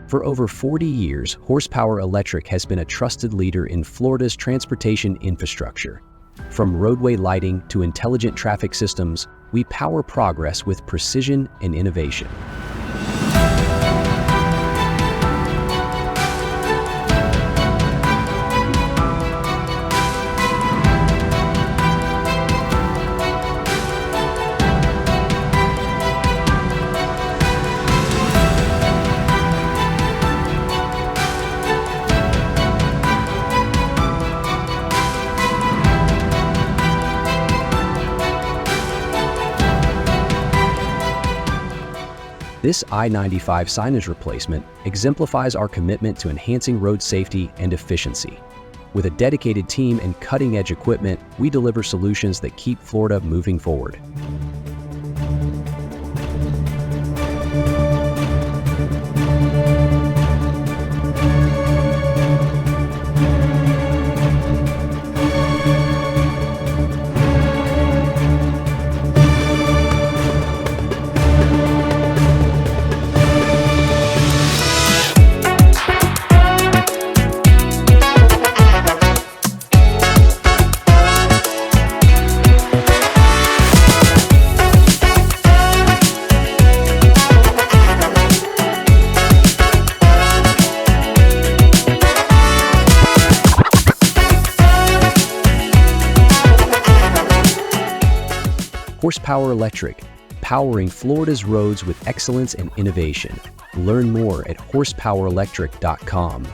For over 40 years, Horsepower Electric has been a trusted leader in Florida's transportation infrastructure. From roadway lighting to intelligent traffic systems, we power progress with precision and innovation. This I-95 signage replacement exemplifies our commitment to enhancing road safety and efficiency. With a dedicated team and cutting-edge equipment, we deliver solutions that keep Florida moving forward. Horsepower Electric, powering Florida's roads with excellence and innovation. Learn more at horsepowerelectric.com.